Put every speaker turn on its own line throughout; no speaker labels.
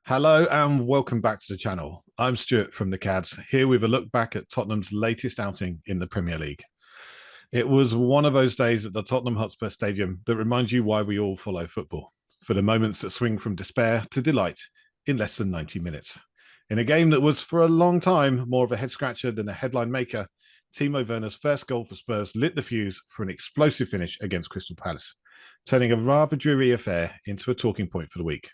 Hello and welcome back to the channel. I'm Stuart from the CADS, here with a look back at Tottenham's latest outing in the Premier League. It was one of those days at the Tottenham Hotspur Stadium that reminds you why we all follow football, for the moments that swing from despair to delight in less than 90 minutes. In a game that was for a long time more of a head-scratcher than a headline maker, Timo Werner's first goal for Spurs lit the fuse for an explosive finish against Crystal Palace, turning a rather dreary affair into a talking point for the week.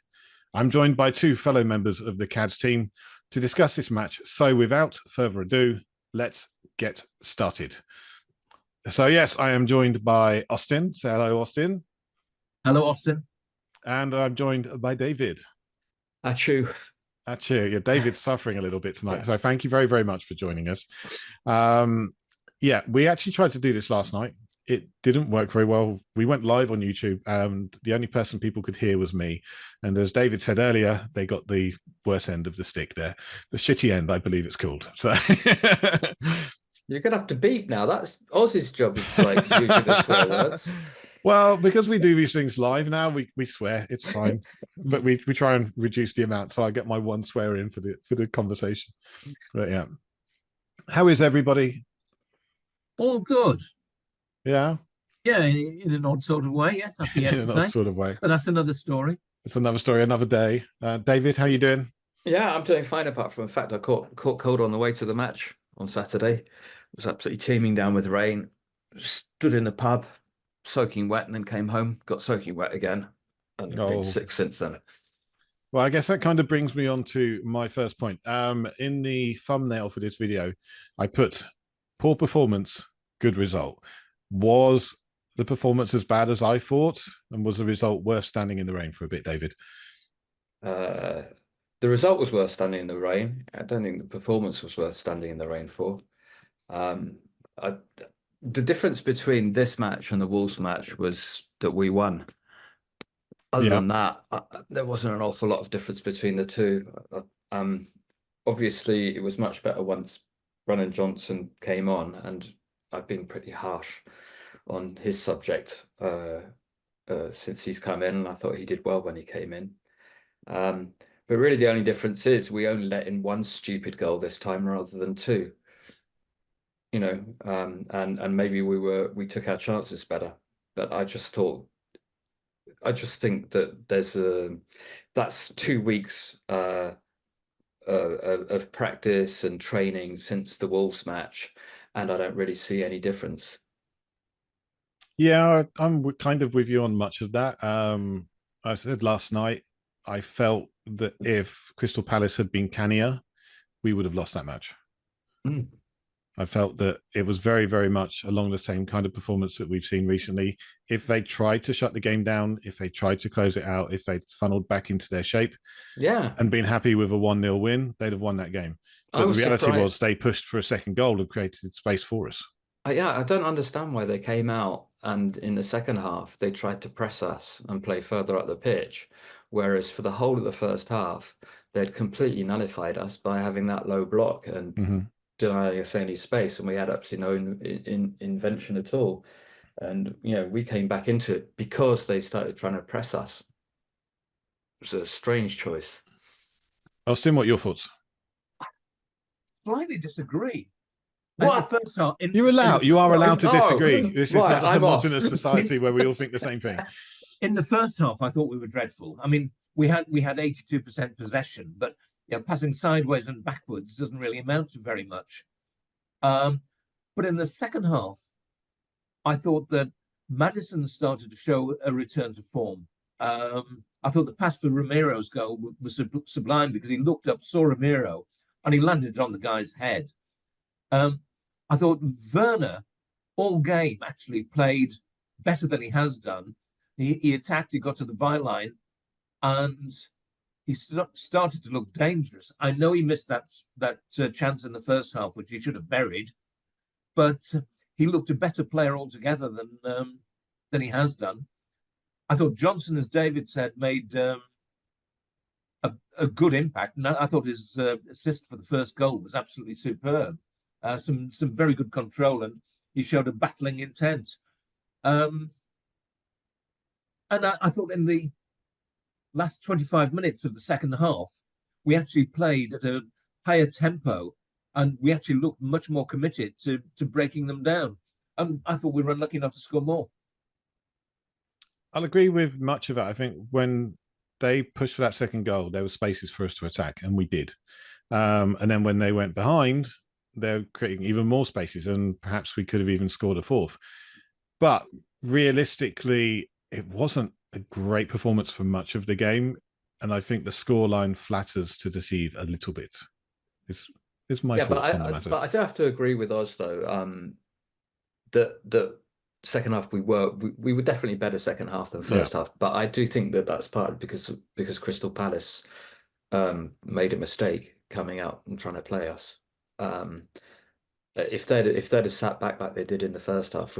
I'm joined by two fellow members of the CADS team to discuss this match. So without further ado, let's get started. So yes, I am joined by Austin. Say hello, Austin.
Hello, Austin.
And I'm joined by David.
Achoo.
Achoo. Yeah, David's suffering a little bit tonight.
Yeah.
So thank you very, very much for joining us. Yeah, we actually tried to do this last night. It didn't work very well. We went live on YouTube and the only person people could hear was me. And as David said earlier, they got the worst end of the stick there. The shitty end, I believe it's called. So
you're going to have to beep now. That's Oz's job, is to like use the swear words.
Well, because we do these things live now, we swear, it's fine. But we try and reduce the amount so I get my one swear in for the conversation. But yeah. How is everybody?
All good.
Yeah.
Yeah, in an odd sort of way. Yes, after yesterday.
In an odd sort of way.
But that's another story.
It's another story, another day. David, how you doing?
Yeah, I'm doing fine. Apart from the fact I caught cold on the way to the match on Saturday. It was absolutely teeming down with rain. Stood in the pub, soaking wet, and then came home, got soaking wet again, and been sick since then.
Well, I guess that kind of brings me on to my first point. In the thumbnail for this video, I put poor performance, good result. Was the performance as bad as I thought? And was the result worth standing in the rain for a bit, David?
The result was worth standing in the rain. I don't think the performance was worth standing in the rain for. The difference between this match and the Wolves match was that we won. Other than that, there wasn't an awful lot of difference between the two. Obviously, it was much better once Brennan Johnson came on, and I've been pretty harsh on his subject since he's come in, and I thought he did well when he came in. But really, the only difference is we only let in one stupid goal this time rather than two. You know, and maybe we took our chances better. But I just think that that's 2 weeks of practice and training since the Wolves match, and I don't really see any difference.
Yeah, I'm kind of with you on much of that. I said last night, I felt that if Crystal Palace had been cannier, we would have lost that match. I felt that it was very, very much along the same kind of performance that we've seen recently. If they tried to shut the game down, if they tried to close it out, if they funneled back into their shape, and been happy with a 1-0 win, they'd have won that game. But the reality was they pushed for a second goal and created space for us.
Yeah, I don't understand why they came out and in the second half they tried to press us and play further up the pitch, whereas for the whole of the first half they'd completely nullified us by having that low block and denying us any space, and we had absolutely no invention at all. And we came back into it because they started trying to press us. It was a strange choice.
Austin, what are your thoughts?
Slightly disagree.
What?
First half,
you are allowed to disagree. This is not a homogenous society where we all think the same thing.
In the first half, I thought we were dreadful. I mean, we had 82% possession, but passing sideways and backwards doesn't really amount to very much. But in the second half, I thought that Maddison started to show a return to form. I thought the pass for Romero's goal was sublime because he looked up, saw Romero, and he landed it on the guy's head. I thought Werner all game actually played better than he has done. He attacked, he got to the byline, and he started to look dangerous. I know he missed that chance in the first half, which he should have buried, but he looked a better player altogether than he has done. I thought Johnson, as David said, made a good impact, and I thought his assist for the first goal was absolutely superb. Some very good control, and he showed a battling intent. And I thought in the last 25 minutes of the second half, we actually played at a higher tempo, and we actually looked much more committed to breaking them down. And I thought we were unlucky not to score more.
I'll agree with much of it. I think when they pushed for that second goal, there were spaces for us to attack, and we did. And then when they went behind, they're creating even more spaces, and perhaps we could have even scored a fourth. But realistically, it wasn't a great performance for much of the game, and I think the scoreline flatters to deceive a little bit. It's my thoughts on the matter.
But I do have to agree with Oz though. That second half we were definitely better second half than first half. But I do think that that's partly because Crystal Palace made a mistake coming out and trying to play us. If they'd have sat back like they did in the first half,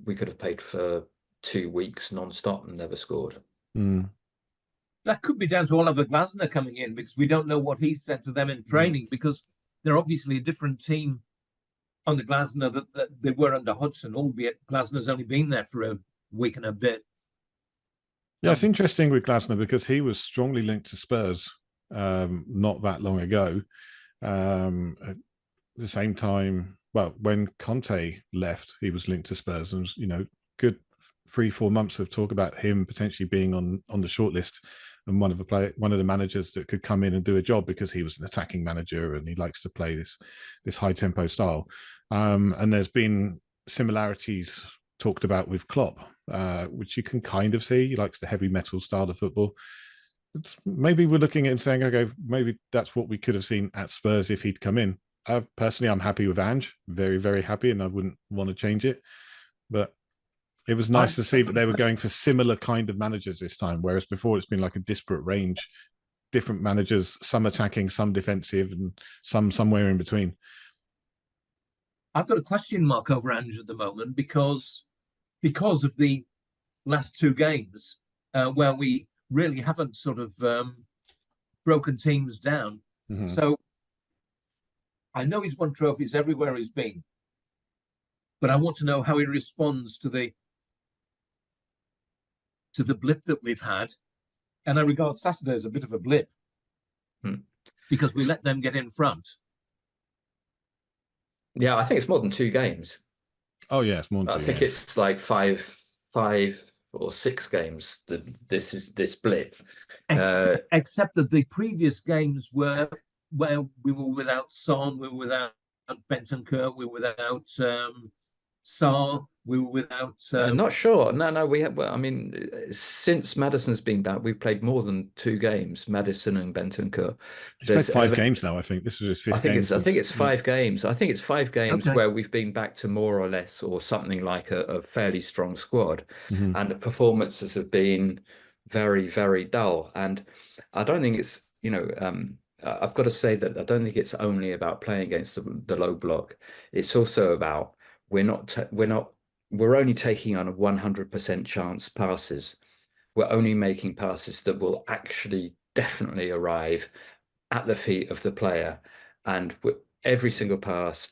we could have played for 2 weeks non-stop and never scored.
That could be down to Oliver Glasner coming in, because we don't know what he said to them in training, because they're obviously a different team under Glasner that they were under Hodgson, albeit Glasner's only been there for a week and a bit.
Yeah, it's interesting with Glasner because he was strongly linked to Spurs not that long ago. At the same time, well, when Conte left, he was linked to Spurs, and good 3-4 months of talk about him potentially being on the shortlist and one of the managers that could come in and do a job, because he was an attacking manager and he likes to play this high tempo style. And there's been similarities talked about with Klopp, which you can kind of see. He likes the heavy metal style of football. Maybe we're looking at it and saying, okay, maybe that's what we could have seen at Spurs if he'd come in. Personally, I'm happy with Ange, very, very happy, and I wouldn't want to change it. But it was nice to see that they were going for similar kind of managers this time, whereas before it's been like a disparate range, different managers, some attacking, some defensive, and some somewhere in between.
I've got a question mark over Ange at the moment because of the last 2 games where we really haven't sort of broken teams down. So I know he's won trophies everywhere he's been, but I want to know how he responds to the blip that we've had. And I regard Saturday as a bit of a blip because we let them get in front.
Yeah, I think it's more than 2 games.
Oh yeah, it's more than 2
I think it's like 5 or 6 games. This blip.
Except that the previous games were where we were without Son, we were without Bentancur, we were without Sarr, we were without.
Not sure. No, we have. Well, I mean, since Maddison's been back, we've played more than 2 games. Maddison and Bentancur.
He's played 5 games now. I think this is his 5th game.
I think it's 5 games. I think it's 5 games where we've been back to more or less, or something like a fairly strong squad, and the performances have been very, very dull. And I don't think it's I've got to say that I don't think it's only about playing against the low block. It's also about we're only taking on a 100% chance passes. We're only making passes that will actually definitely arrive at the feet of the player. And every single pass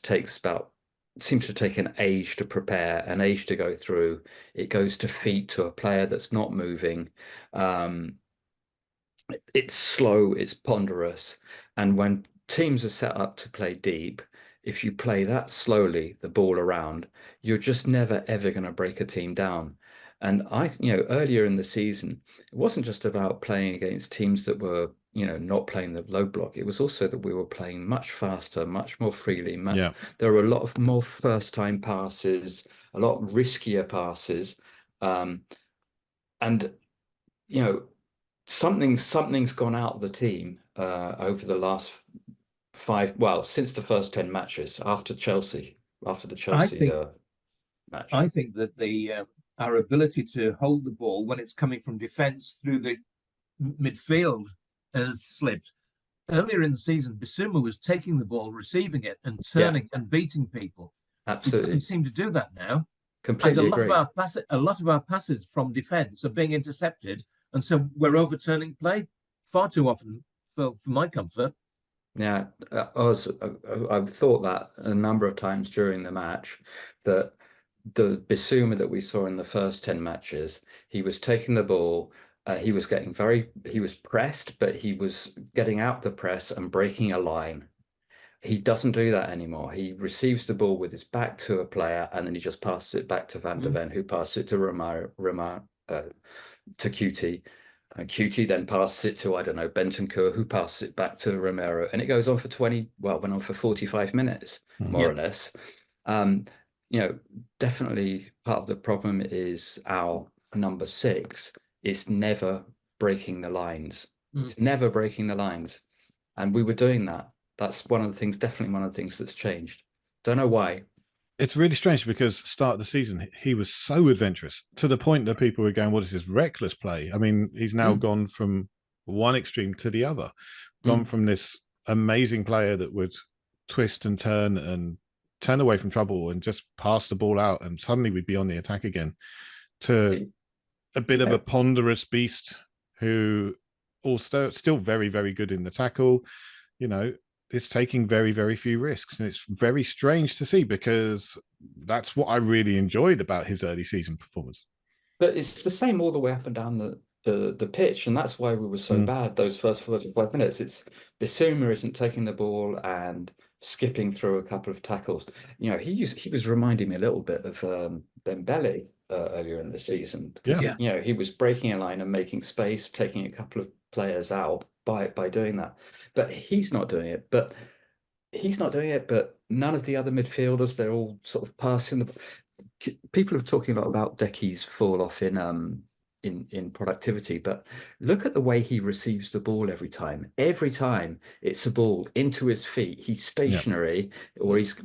seems to take an age to prepare, an age to go through. It goes to feet to a player that's not moving. It's slow, it's ponderous. And when teams are set up to play deep, if you play that slowly, the ball around, you're just never, ever going to break a team down. And earlier in the season, it wasn't just about playing against teams that were, not playing the low block. It was also that we were playing much faster, much more freely. There were a lot of more first-time passes, a lot riskier passes. And, something's gone out of the team over the last 5, since the first 10 matches after the Chelsea match.
I think that our ability to hold the ball when it's coming from defence through the midfield has slipped. Earlier in the season, Bissouma was taking the ball, receiving it, and turning and beating people.
Absolutely,
he doesn't seem to do that now.
Completely
and
agree.
A lot of our passes from defence are being intercepted, and so we're overturning play far too often for my comfort.
Yeah, I've thought that a number of times during the match, that the Bissouma that we saw in the first 10 matches, he was taking the ball He was pressed, but he was getting out the press and breaking a line. He doesn't do that anymore. He receives the ball with his back to a player, and then he just passes it back to Van der Ven, who passes it to Romero, to QT. And QT then passes it to, I don't know, Bentancur, who passes it back to Romero. And it goes on for went on for 45 minutes, more or less. Definitely part of the problem is our number 6 is never breaking the lines. It's never breaking the lines. And we were doing that. That's definitely one of the things that's changed. Don't know why.
It's really strange because start of the season, he was so adventurous to the point that people were going, what is this reckless play? I mean, he's now gone from one extreme to the other, gone from this amazing player that would twist and turn away from trouble and just pass the ball out, and suddenly we'd be on the attack again, to a bit of a ponderous beast who also still very, very good in the tackle. It's taking very, very few risks, and it's very strange to see because that's what I really enjoyed about his early season performance.
But it's the same all the way up and down the pitch, and that's why we were so bad those first 45 minutes. It's Bissouma isn't taking the ball and skipping through a couple of tackles. He was reminding me a little bit of Dembele earlier in the season, because he was breaking a line and making space, taking a couple of players out by doing that. But he's not doing it. But none of the other midfielders, they're all sort of passing people are talking a lot about Decky's fall off in productivity, but look at the way he receives the ball every time. Every time it's a ball into his feet, he's stationary, or he's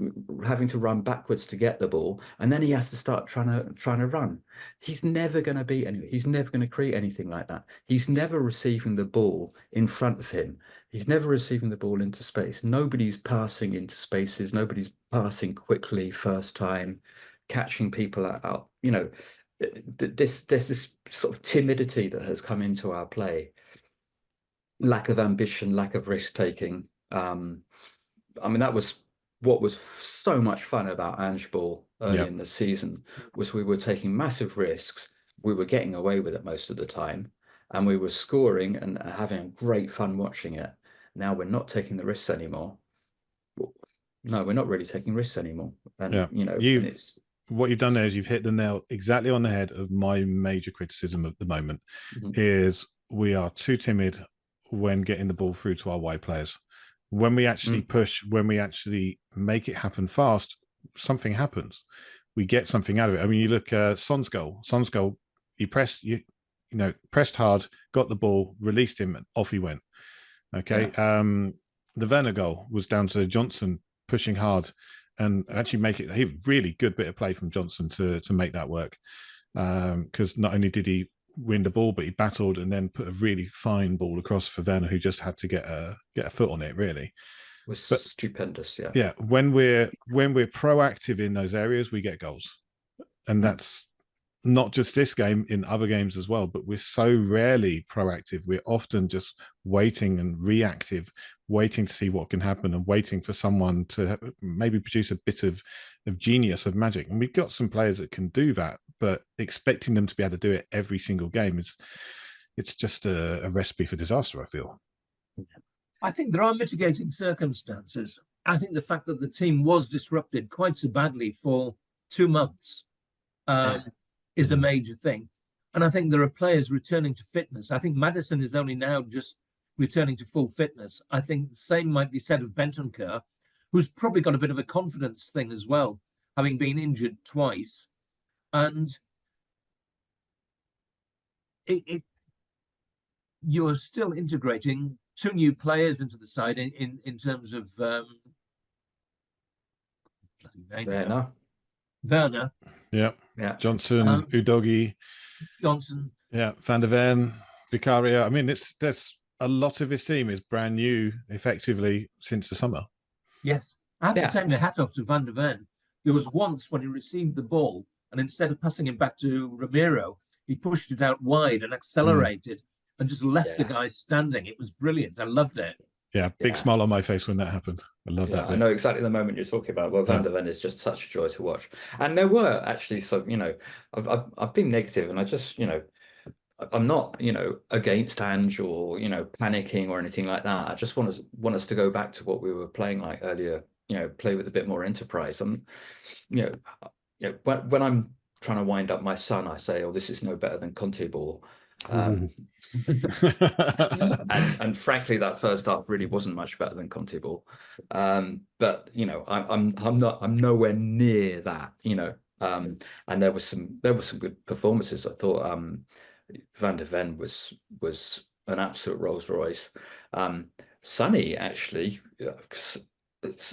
having to run backwards to get the ball, and then he has to start trying to run. He's never going to beat anyone. He's never going to create anything like that. He's never receiving the ball in front of him. He's never receiving the ball into space. Nobody's passing into spaces. Nobody's passing quickly first time, catching people out. There's this sort of timidity that has come into our play, lack of ambition, lack of risk taking. That was what was so much fun about Ange Ball early in the season, was we were taking massive risks, we were getting away with it most of the time, and we were scoring and having great fun watching it. Now we're not taking the risks anymore. No, we're not really taking risks anymore. And
what you've done there is you've hit the nail exactly on the head of my major criticism at the moment, is we are too timid when getting the ball through to our wide players. When we actually push, when we actually make it happen fast, something happens. We get something out of it. I mean, you look at Son's goal. Son's goal, he pressed hard, got the ball, released him, and off he went. Okay. The Werner goal was down to Johnson pushing hard and actually make it a really good bit of play from Johnson to make that work. Because not only did he win the ball, but he battled and then put a really fine ball across for Werner, who just had to get a foot on it, really.
It was stupendous, yeah.
Yeah, when we're proactive in those areas, we get goals. And that's not just this game, in other games as well, but we're so rarely proactive. We're often just waiting and reactive, waiting to see what can happen and waiting for someone to maybe produce a bit of genius, of magic. And we've got some players that can do that, but expecting them to be able to do it every single game it's just a recipe for disaster, I feel.
I think there are mitigating circumstances. I think the fact that the team was disrupted quite so badly for 2 months is a major thing. And I think there are players returning to fitness. I think Maddison is only now just returning to full fitness. I think the same might be said of Bentancur, who's probably got a bit of a confidence thing as well, having been injured twice. And you're still integrating 2 new players into the side in terms of Werner.
Yeah. Johnson, Udogie.
Johnson.
Yeah, Van der Ven, Vicario. I mean, there's a lot of his team is brand new, effectively, since the summer.
Yes. I have to take my hat off to Van der Ven. There was once when he received the ball, and instead of passing it back to Romero, he pushed it out wide and accelerated and just left the guy standing. It was brilliant. I loved it.
Yeah, big smile on my face when that happened. I love that bit.
I know exactly the moment you're talking about. Well, Van der Ven is just such a joy to watch. And there were actually some, I've been negative, and I just, I'm not, against Ange or, panicking or anything like that. I just want us to go back to what we were playing like earlier, play with a bit more enterprise. When I'm trying to wind up my son, I say, "Oh, this is no better than Conte ball." And frankly, that first half really wasn't much better than Conte ball. But I'm nowhere near that. And there was some good performances. I thought Van de Ven was an absolute Rolls Royce. Sonny actually,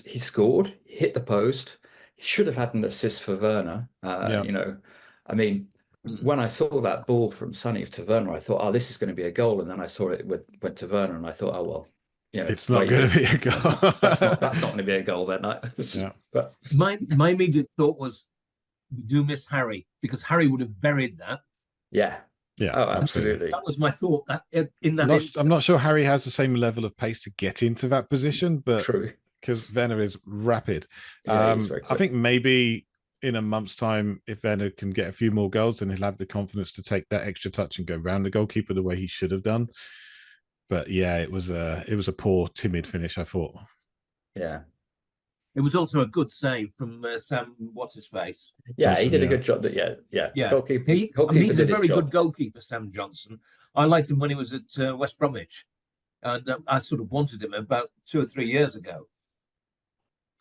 he scored, hit the post. He should have had an assist for Werner. I mean, when I saw that ball from Sonny to Werner, I thought, "Oh, this is going to be a goal." And then I saw it went to Werner, and I thought, "Oh well,
it's not going to be a goal."
that's not going to be a goal then. But
my immediate thought was, we do miss Harry, because Harry would have buried that.
Yeah. Oh, absolutely.
That was my thought. That in that
I'm not sure Harry has the same level of pace to get into that position, but
true,
because Werner is rapid.
Yeah, he's very quick.
I think maybe in a month's time, if Werner can get a few more goals, then he'll have the confidence to take that extra touch and go round the goalkeeper the way he should have done. But yeah, it was a poor, timid finish, I thought.
Yeah.
It was also a good save from Sam. What's his face?
Yeah,
Johnson,
he did a good job. Yeah. Goalkeeper.
He's a very good goalkeeper, Sam Johnson. I liked him when he was at West Bromwich, and I sort of wanted him about 2 or 3 years ago.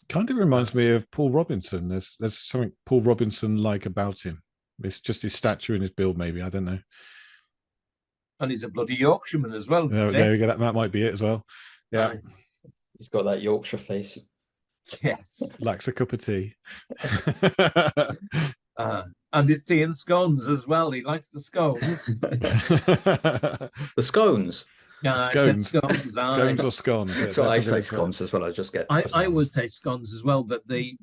Kind of reminds me of Paul Robinson. There's something Paul Robinson like about him. It's just his stature and his build, maybe. I don't know.
And he's a bloody Yorkshireman as well.
There we go. That might be it as well. Yeah.
He's got that Yorkshire face.
Yes.
Likes a cup of tea.
And his tea and scones as well. He likes the scones.
The scones.
Scones.
Scones.
Scones or scones.
So I say scones as well.
I always say scones as well, but the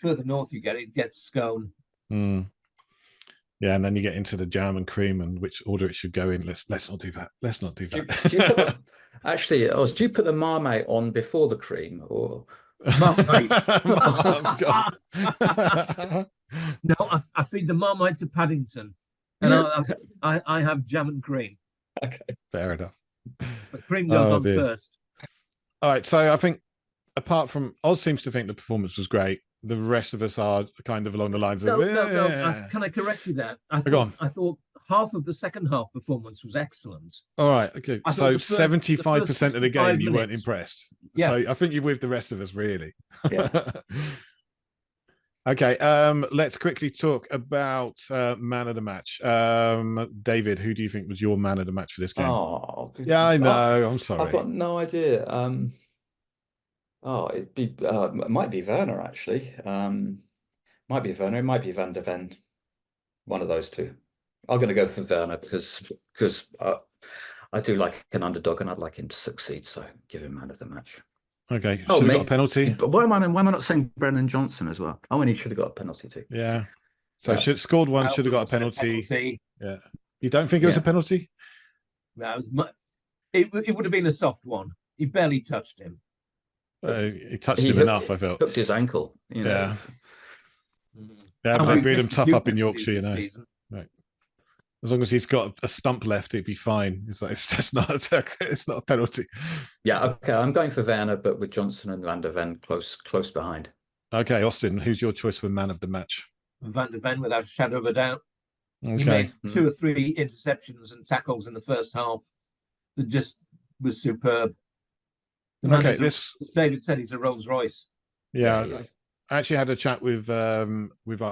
further north you get, it gets scone.
Yeah, and then you get into the jam and cream and which order it should go in. Let's not do that. Let's not do that.
Actually, do you put the Marmite on before the cream or?
Marmite. No, I feed the Marmite to Paddington, and I have jam and cream.
Okay,
fair enough.
But cream goes on first.
All right, so I think apart from Oz seems to think the performance was great. The rest of us are kind of along the lines of
no. Can I correct you there? I thought half of the second half performance was excellent.
All right, okay. So 75% of the game you weren't impressed.
Yeah.
So I think you're with the rest of us, really.
Yeah.
Okay, let's quickly talk about man of the match. David, who do you think was your man of the match for this game?
Oh,
yeah, I know. I'm sorry.
I've got no idea. It might be Werner actually. Might be Werner. It might be Van de Ven. One of those two. I'm going to go for Werner because I do like an underdog and I'd like him to succeed. So give him man of the match.
Okay. Should have got a penalty.
Why am I not saying Brennan Johnson as well? Oh, and he should have got a penalty too.
Yeah. So scored one. Should have got a penalty. Yeah. You don't think it was a penalty?
No, it would have been a soft one. He barely touched him.
He touched him enough, I felt.
Hooked his ankle.
Yeah. Yeah, but they agreed him tough up in Yorkshire, Right. As long as he's got a stump left, he'd be fine. It's not a penalty.
Yeah, okay. I'm going for Werner, but with Johnson and Van de Ven close behind.
Okay, Austin, who's your choice for man of the match?
Van de Ven, without a shadow of a doubt.
Okay.
He made 2 or 3 interceptions and tackles in the first half that just was superb. As David said, he's a Rolls Royce.
Yeah, I actually had a chat with our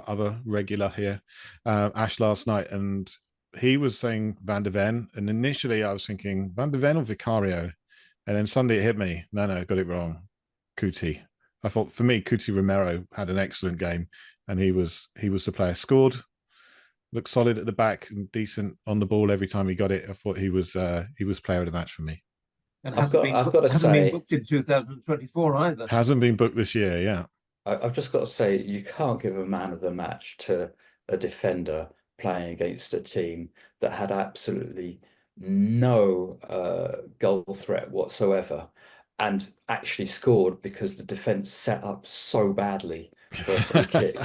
other regular here, Ash, last night, and he was saying Van de Ven, and initially I was thinking Van de Ven or Vicario, and then Sunday it hit me. No, got it wrong. Cuti. I thought for me, Cuti Romero had an excellent game, and he was the player. Scored, looked solid at the back and decent on the ball every time he got it. I thought he was player of the match for me.
And hasn't been booked in 2024 either.
Hasn't been booked this year. Yeah.
I've just got to say, you can't give a man of the match to a defender playing against a team that had absolutely no goal threat whatsoever and actually scored because the defense set up so badly for a free kick.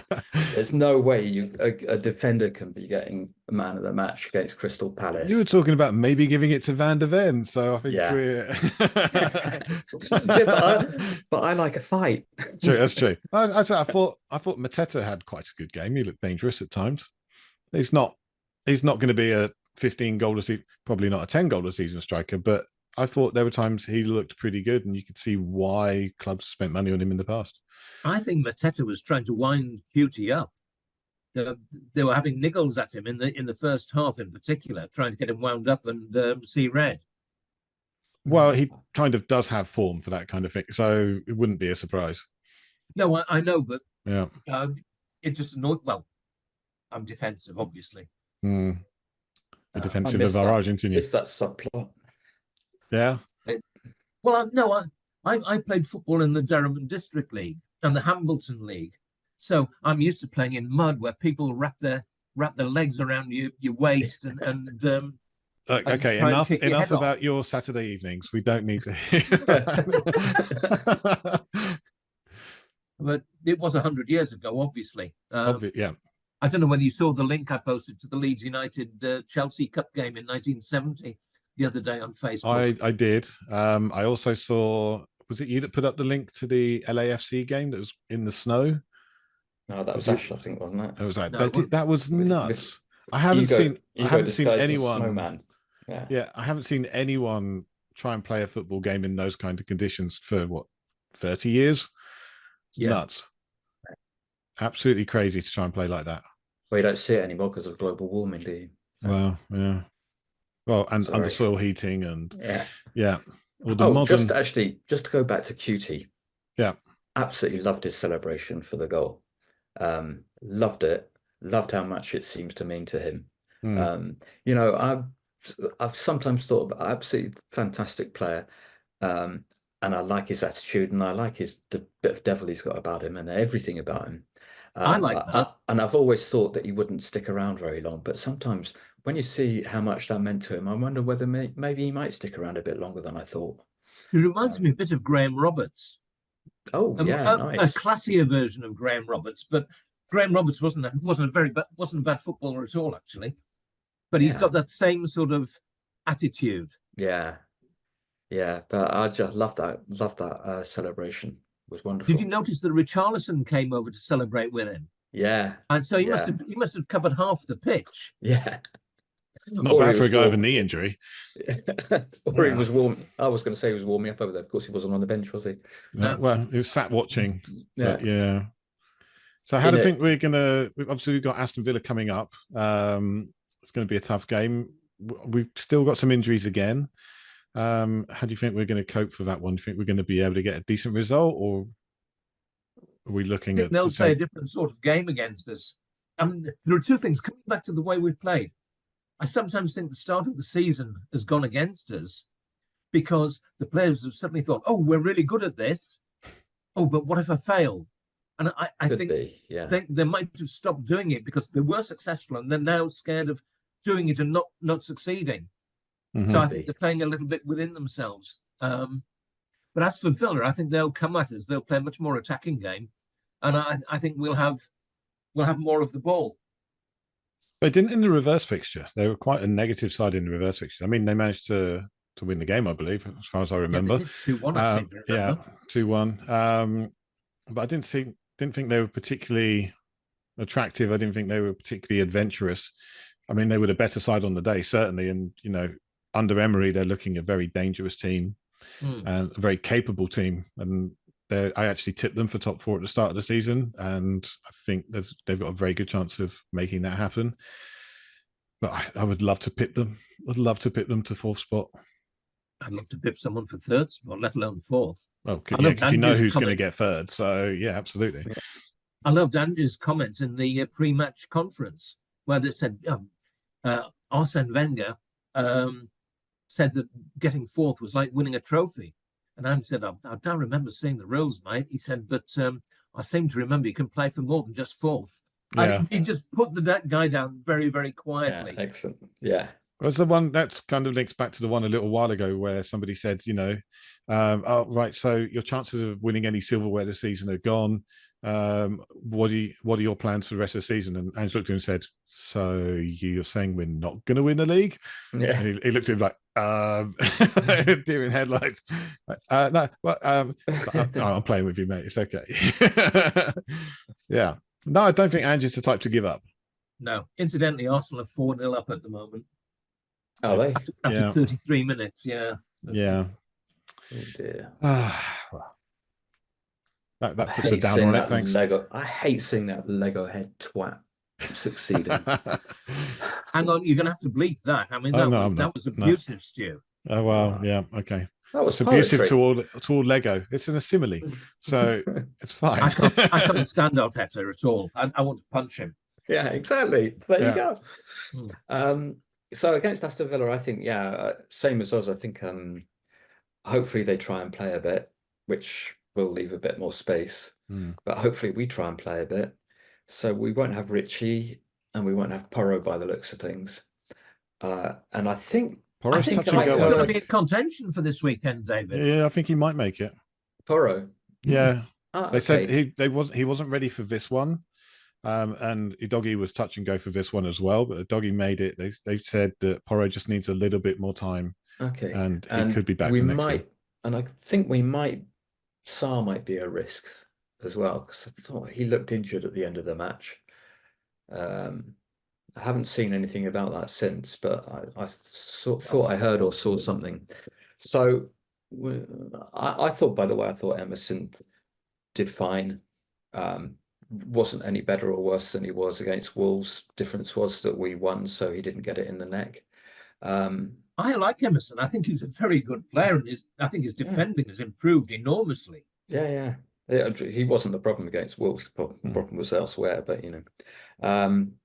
There's no way a defender can be getting a man of the match against Crystal Palace.
You were talking about maybe giving it to Van der Ven, so I think we're.
but I like a fight.
True, that's true. I thought Mateta had quite a good game. He looked dangerous at times. He's not going to be a 15 goal a season, probably not a 10 goal a season striker, but I thought there were times he looked pretty good, and you could see why clubs spent money on him in the past.
I think Mateta was trying to wind Cutie up. They were having niggles at him in the first half, in particular, trying to get him wound up and see red.
Well, he kind of does have form for that kind of thing, so it wouldn't be a surprise.
No, I know, but
yeah,
it just annoyed. Well, I'm defensive, obviously.
The defensive of our Argentinian.
It's that subplot.
Yeah.
I played football in the Durham District League and the Hambleton League, so I'm used to playing in mud where people wrap their legs around your waist and
okay, enough about your Saturday evenings. We don't need to hear.
But it was 100 years ago, obviously.
Yeah.
I don't know whether you saw the link I posted to the Leeds United Chelsea Cup game in 1970 the other day on Facebook.
I did. I also saw. Was it you that put up the link to the LAFC game that was in the snow?
No, that was Ash, I think, wasn't it?
It was like that was nuts. I haven't seen anyone.
Snowman.
Yeah, I haven't seen anyone try and play a football game in those kind of conditions for 30 years. It's nuts. Absolutely crazy to try and play like that.
Well, you don't see it anymore because of global warming, do you?
Well, yeah. Well, and under soil heating and
just to go back to Cutie.
Yeah.
Absolutely loved his celebration for the goal. Loved it. Loved how much it seems to mean to him. I've sometimes thought about absolutely fantastic player. And I like his attitude, and I like the bit of devil he's got about him and everything about him.
I like that.
And I've always thought that he wouldn't stick around very long. But sometimes when you see how much that meant to him, I wonder whether maybe he might stick around a bit longer than I thought.
He reminds me a bit of Graham Roberts.
Oh, nice.
A classier version of Graham Roberts, but Graham Roberts wasn't a bad footballer at all, actually. But he's got that same sort of attitude.
Yeah. But I just love that celebration. It was wonderful.
Did you notice that Richarlison came over to celebrate with him?
Yeah.
And so he must have covered half the pitch.
Yeah.
Not bad for a guy with a knee injury.
Or he was warm. I was going to say he was warming up over there. Of course, he wasn't on the bench, was he?
No. Well, he was sat watching.
Yeah.
But yeah. So how do you think we're going to... Obviously, we've got Aston Villa coming up. It's going to be a tough game. We've still got some injuries again. How do you think we're going to cope with that one? Do you think we're going to be able to get a decent result, or are we looking at...
They'll play a different sort of game against us. There are two things. Coming back to the way we've played, I sometimes think the start of the season has gone against us because the players have suddenly thought, oh, we're really good at this. Oh, but what if I fail? And I think they might have stopped doing it because they were successful and they're now scared of doing it and not succeeding. So I think they're playing a little bit within themselves. But as for Villa, I think they'll come at us. They'll play a much more attacking game. And I think we'll have more of the ball.
But didn't in the reverse fixture, they were quite a negative side in the reverse fixture. I mean, they managed to win the game, I believe, as far as I remember.
2-1, I seem to remember.
2-1. But I didn't think they were particularly attractive. I didn't think they were particularly adventurous. I mean, they were the better side on the day, certainly. And, under Emery, they're looking a very dangerous team and a very capable team. And I actually tipped them for top 4 at the start of the season. And I think they've got a very good chance of making that happen. But I would love to pip them. I'd love to pip them to 4th spot.
I'd love to pip someone for 3rd spot, let alone 4th.
Oh, because you know who's going to get 3rd. So, yeah, absolutely.
I loved Ange's comments in the pre-match conference where they said Arsene Wenger said that getting 4th was like winning a trophy. And Ange said, I don't remember seeing the rules, mate. He said, but I seem to remember you can play for more than just 4th. Yeah. And he just put that guy down very, very quietly.
Yeah, excellent. Yeah.
Was the one that's kind of links back to the one a little while ago where somebody said, oh, right, so your chances of winning any silverware this season are gone. what are your plans for the rest of the season? And Ange looked at him and said, so you're saying we're not going to win the league?
Yeah.
And he looked at him like, deer in headlights. No, well, I'm playing with you, mate. It's okay. Yeah. No, I don't think Ange is the type to give up.
No. Incidentally, Arsenal are 4-0 up at the moment.
Are they?
After 33 minutes, yeah.
Yeah.
Oh dear.
Well, that
I
puts a
hate
down
seeing
on it,
that
thanks.
I hate seeing that Lego head twat succeeding.
Hang on, you're going to have to bleep that. I mean,
Oh,
that
no,
was
I'm not.
abusive, Stu.
Oh well, yeah, okay.
That was
It's abusive
poetry.
to all Lego. It's an simile, so it's fine.
I can't stand Arteta at all. I want to punch him.
Yeah, exactly. There you go.
Hmm.
So against Aston Villa, I think, same as us. I think hopefully they try and play a bit, which will leave a bit more space. But hopefully we try and play a bit. So we won't have Richie and we won't have Porro by the looks of things. And I think
Porro's touch and
he's
go.
going to be in contention for this weekend, David.
Yeah, I think he might make it.
Porro.
Yeah. They said
Okay.
he wasn't ready for this one. And Udogie was touch and go for this one as well, but Udogie made it. They said that Porro just needs a little bit more time.
Okay.
And he could be back for next week.
And I think Sarr might be a risk as well, because I thought he looked injured at the end of the match. I haven't seen anything about that since, but I thought I heard or saw something. So I thought, by the way, Emerson did fine. Wasn't any better or worse than he was against Wolves. Difference was that we won, so he didn't get it in the neck.
I like Emerson. I think he's a very good player, and I think his defending has improved enormously.
Yeah. He wasn't the problem against Wolves. The problem was elsewhere, but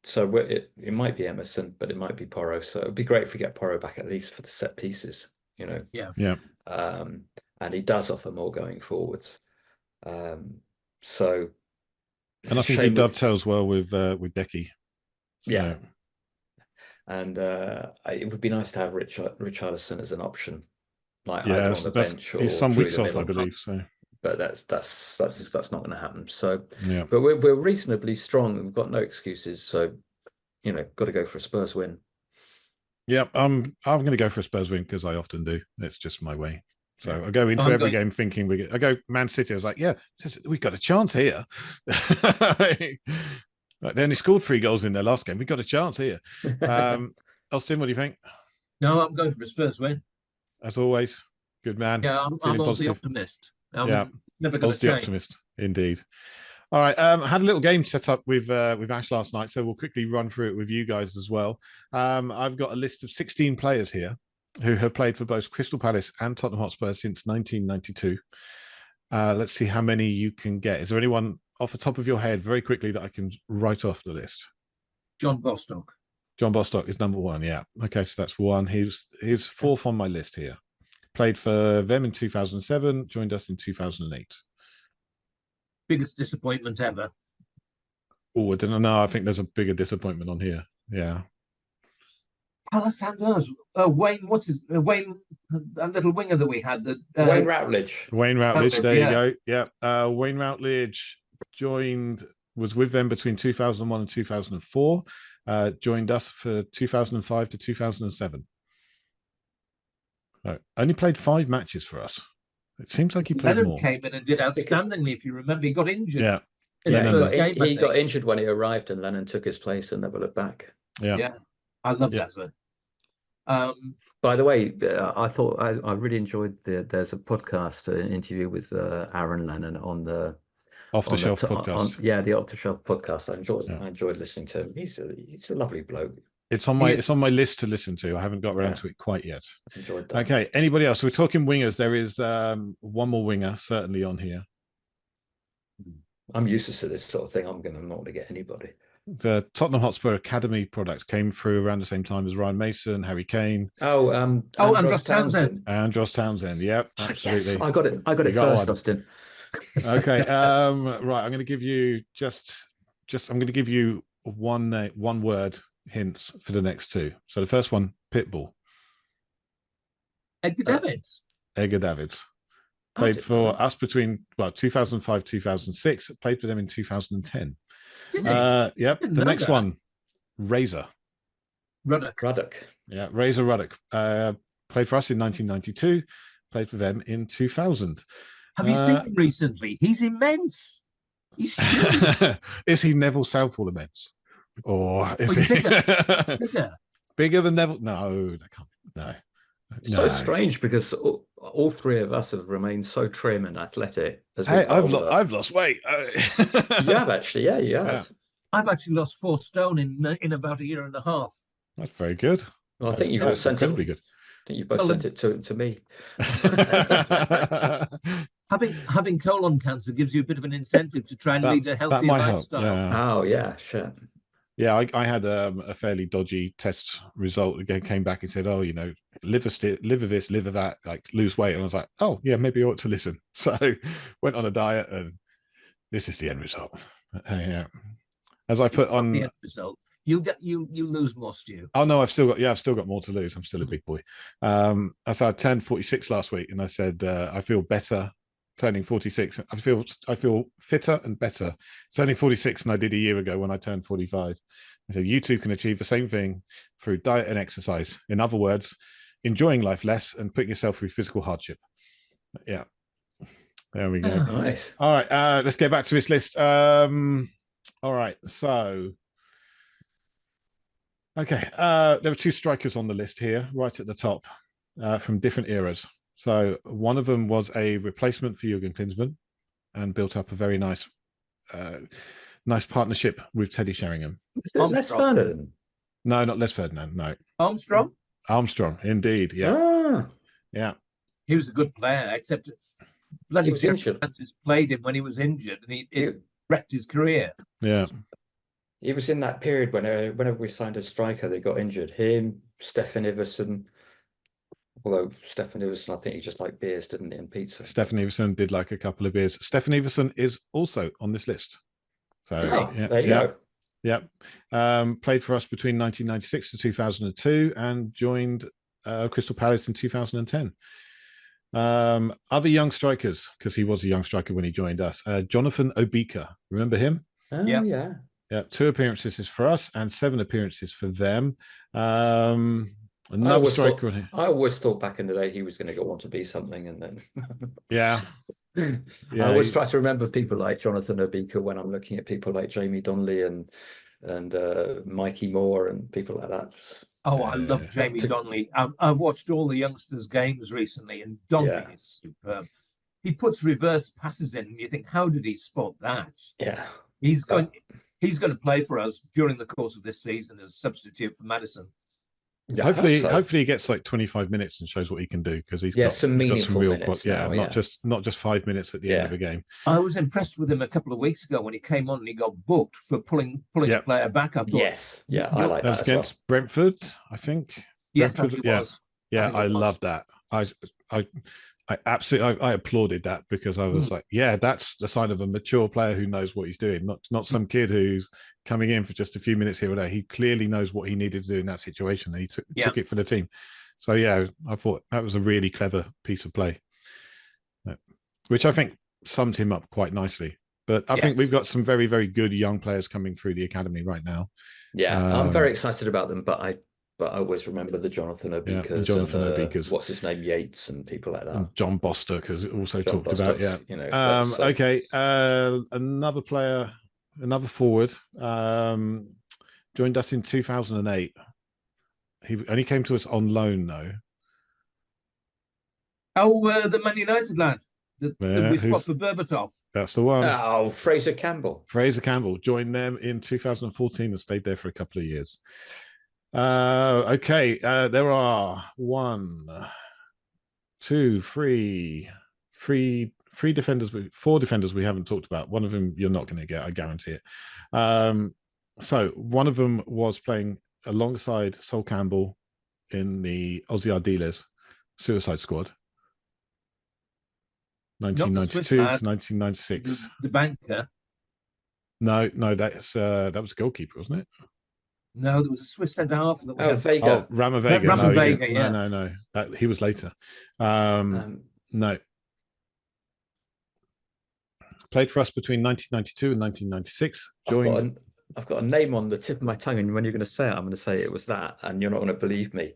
so it might be Emerson, but it might be Porro. So it'd be great if we get Porro back at least for the set pieces.
Yeah.
And he does offer more going forwards. So.
And I think he dovetails well with Decky. So.
Yeah. And it would be nice to have Richarlison as an option, like either on the bench or
he's some
through
weeks
the
off,
middle.
I believe. So,
but that's not going to happen. So,
yeah.
But we're reasonably strong. We've got no excuses. So, got to go for a Spurs win.
Yeah, I'm going to go for a Spurs win because I often do. It's just my way. So I go into every game thinking I go Man City. I was like, yeah, we got a chance here. They only scored 3 goals in their last game. We got a chance here. Austin, what do you think?
No, I'm going for a Spurs win.
As always, good man.
Yeah, I'm also the optimist.
Yeah,
never going to change.
Optimist, indeed. All right, I had a little game set up with Ash last night, so we'll quickly run through it with you guys as well. I've got a list of 16 players here who have played for both Crystal Palace and Tottenham Hotspur since 1992. Let's see how many you can get. Is there anyone off the top of your head very quickly that I can write off the list?
John Bostock.
John Bostock is number 1, yeah. Okay, so that's 1. He was 4th on my list here. Played for them in 2007, joined us in 2008.
Biggest disappointment ever.
Oh, I don't know. I think there's a bigger disappointment on here. Yeah.
Alessandro's Wayne. What's his Wayne? That little winger that we had.
Wayne Routledge.
Wayne Routledge. There you go. Yeah. Wayne Routledge was with them between 2001 and 2004. Joined us for 2005 to 2007. Only played 5 matches for us. It seems like he played
Lennon
more.
Came in and did outstandingly. If you remember, he got injured.
Yeah.
He got injured when he arrived, and Lennon took his place and never looked back.
Yeah. I love that, sir.
By the way, I thought I really enjoyed there's a podcast, an interview with Aaron Lennon on the
Off the Shelf podcast.
The Off the Shelf podcast. I enjoyed listening to him. He's a lovely bloke.
It's on my list to listen to. I haven't got around to it quite yet.
Enjoyed that.
Okay. Anybody else? So we're talking wingers. There is one more winger certainly on here.
I'm used to this sort of thing. I'm not going to get anybody.
The Tottenham Hotspur Academy products came through around the same time as Ryan Mason, Harry Kane.
Andros Townsend.
Andros Townsend. Yep, absolutely.
Yes, I got it. I got it first, Austin.
Okay. Right. I'm going to give you I'm going to give you one word hints for the next 2. So the first one, Pitbull.
Edgar Davids.
Edgar Davids. Played for us between 2005 2006. Played for them in 2010.
Did he?
Yep.
Didn't
The
know
next
that.
one, Razor.
Ruddock.
Yeah, Razor Ruddock. Played for us in 1992. Played for them in 2000.
Have you seen him recently? He's immense. He's huge.
Is he Neville Southall immense? Or is he
bigger?
Bigger than Neville? No, that can't. No.
It's so strange because all three of us have remained so trim and athletic. As
I've lost weight.
You have actually, yeah, you have.
Yeah.
I've actually lost 4 stone in about a year and a half.
That's very good.
Well, I think you've all sent it.
Good.
I think you both sent it to me.
Having colon cancer gives you a bit of an incentive to try and lead a healthier lifestyle.
Yeah.
Oh yeah, shit.
Yeah, I had a fairly dodgy test result. Again, came back and said, "Oh, you know, live of this, live of that, like lose weight." And I was like, "Oh, yeah, maybe I ought to listen." So went on a diet, and this is the end result. Yeah, as I put on
the end result, you lose more, Stu.
Oh no, I've still got more to lose. I'm still a big boy. As I turned 46 last week, and I said I feel better turning 46. I feel fitter and better turning 46 than I did a year ago when I turned 45. I said you too can achieve the same thing through diet and exercise. In other words, enjoying life less and putting yourself through physical hardship. Yeah, there we go.
Oh, nice.
All right, let's get back to this list. All right, so. Okay, there were 2 strikers on the list here, right at the top, from different eras. So one of them was a replacement for Jurgen Klinsmann and built up a very nice partnership with Teddy Sheringham.
Les Ferdinand?
No, not Les Ferdinand, no. Armstrong, indeed, yeah. Yeah.
He was a good player, except bloody Manchester played him when he was injured, and he wrecked his career.
Yeah.
He was in that period whenever we signed a striker, they got injured. Him, Stefan Iversen. Although Stefan Iversen, I think he just liked beers, didn't he, and pizza.
Stefan Iversen did like a couple of beers. Stefan Iversen is also on this list. So
there you go.
Yeah. Played for us between 1996 to 2002 and joined Crystal Palace in 2010. Other young strikers, because he was a young striker when he joined us. Jonathan Obika, remember him?
Oh, yeah.
Yeah, 2 appearances for us and 7 appearances for them. Another striker on here.
I always thought back in the day he was going to go on to be something, and then
yeah.
I always try to remember people like Jonathan Obika when I'm looking at people like Jamie Donnelly and Mikey Moore and people like that.
Oh, I love Jamie Donnelly. I've watched all the youngsters' games recently, and Donnelly is superb. He puts reverse passes in, and you think, how did he spot that?
Yeah,
he's going to play for us during the course of this season as a substitute for Madison.
Yeah, hopefully he gets like 25 minutes and shows what he can do, because he's got some real
minutes
not just 5 minutes at the end of the game.
I was impressed with him a couple of weeks ago when he came on and he got booked for pulling a player back. I thought,
I like that.
That was against Brentford, I think.
Yes,
Brentford,
I was.
Yeah, I love that. I absolutely applauded that, because I was like, yeah, that's the sign of a mature player who knows what he's doing, not some kid who's coming in for just a few minutes here or there. He clearly knows what he needed to do in that situation. He took it for the team. So yeah, I thought that was a really clever piece of play, which I think summed him up quite nicely. But I think we've got some very, very good young players coming through the academy right now.
Yeah, I'm very excited about them, but I always remember the Jonathan Obikas, what's his name, Yates, and people like that. And
John Bostock has also talked about,
okay.
Another player, another forward, joined us in 2008. He only came to us on loan, though.
Oh, the Man United lad. We swapped for Berbatov.
That's the one.
Oh, Fraser Campbell.
Fraser Campbell joined them in 2014 and stayed there for a couple of years. Okay, there are 1, 2, 3, 4 defenders we haven't talked about. One of them you're not going to get, I guarantee it. So one of them was playing alongside Sol Campbell in the Aussie Ardiles Suicide Squad. 1992, 1996.
The banker.
No, that was a goalkeeper, wasn't it?
No, there was a Swiss centre half.
Vega.
Oh, Rama Vega.
Vega, yeah.
No. He was later. No. Played for us between 1992 and 1996. Joined.
I've got a name on the tip of my tongue, and when you're going to say it, I'm going to say it was that, and you're not going to believe me,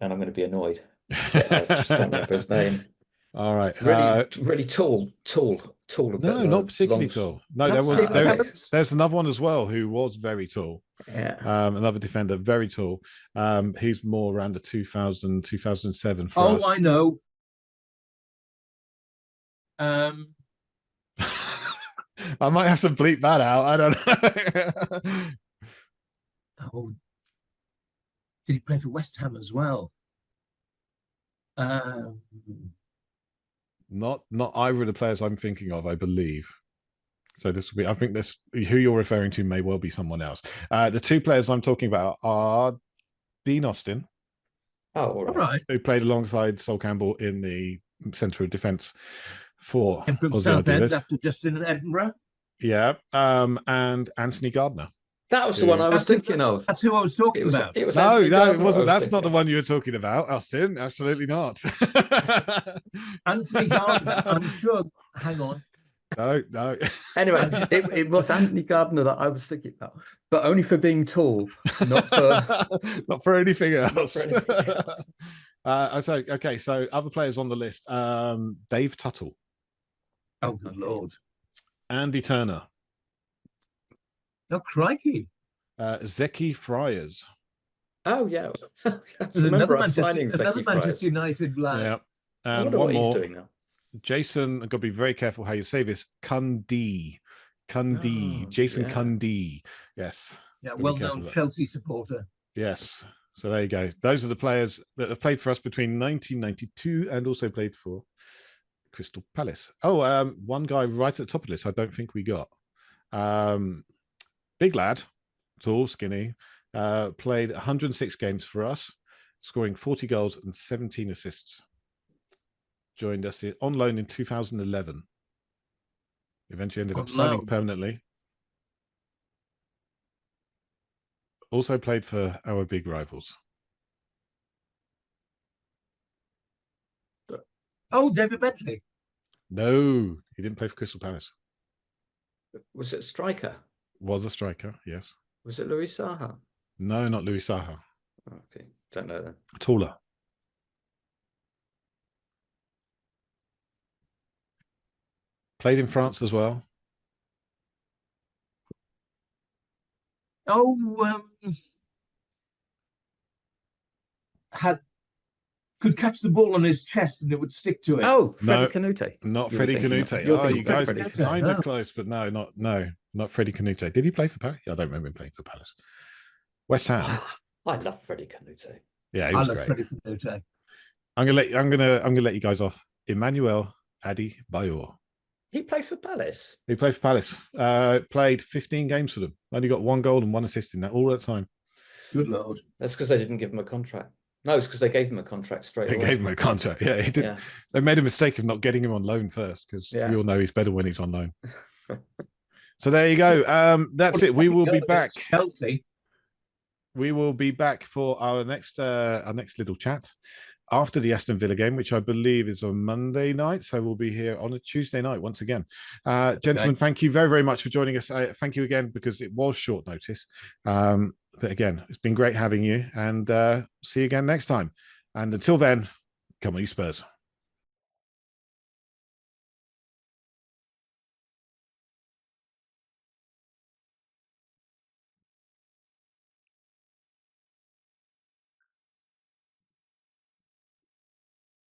and I'm going to be annoyed. I just can't remember his name.
All right.
Really tall.
No, not particularly tall. No, there's another one as well who was very tall.
Yeah.
Another defender, very tall. He's more around the 2000, 2007 for us.
Oh, I know.
I might have to bleep that out. I don't know.
Oh, did he play for West Ham as well?
Not either of the players I'm thinking of, I believe. So this will be, I think this, who you're referring to may well be someone else. The two players I'm talking about are Dean Austin.
Oh, all right.
Who played alongside Sol Campbell in the centre of defence for
from Southend after Justin in Edinburgh.
Yeah. And Anthony Gardner.
That was the one I was thinking of.
That's who I was talking about.
It wasn't. That's not the one you were talking about, Austin. Absolutely not.
Anthony Gardner, I'm sure. Hang on.
No.
Anyway, it was Anthony Gardner that I was thinking about, but only for being tall, not for
anything else. Okay, so other players on the list: Dave Tuttle.
Oh, good lord.
Andy Turner.
Oh, crikey.
Zeki Friars.
Oh, yeah.
Another Manchester United lad.
Yeah.
I wonder what he's doing now.
Jason, I've got to be very careful how you say this. Cundee. Jason Cundee. Yes.
Yeah, well-known Chelsea supporter.
Yes. So there you go. Those are the players that have played for us between 1992 and also played for Crystal Palace. Oh, one guy right at the top of the list I don't think we got. Big lad, tall, skinny, played 106 games for us, scoring 40 goals and 17 assists. Joined us on loan in 2011. Eventually ended up signing permanently. Also played for our big rivals.
Oh, David Bentley.
No, he didn't play for Crystal Palace.
Was it a striker?
Was a striker, yes.
Was it Louis Saha?
No, not Louis Saha.
Okay, don't know then.
Taller. Played in France as well.
Oh, could catch the ball on his chest and it would stick to it.
Oh, Freddie Canute.
Not Freddie Canute. Oh, you guys are kind of close, but no, not Freddie Canute. Did he play for Palace? I don't remember him playing for Palace. West Ham.
I love Freddie Canute.
Yeah, he was great.
Freddie Canute.
I'm gonna let you guys off. Emmanuel Adebayor.
He played for Palace.
He played for Palace. Played 15 games for them. Only got 1 goal and 1 assist in that all that time.
Good lord.
That's because they didn't give him a contract. No, it's because they gave him a contract straight away.
They gave him a contract. Yeah, he did. Yeah. They made a mistake of not getting him on loan first because we all know he's better when he's on loan. So there you go. That's it. We will be back.
Chelsea.
We will be back for our next little chat after the Aston Villa game, which I believe is on Monday night. So we'll be here on a Tuesday night once again. Gentlemen, thank you very, very much for joining us. Thank you again because it was short notice. But again, it's been great having you and see you again next time. And until then, come on, you Spurs.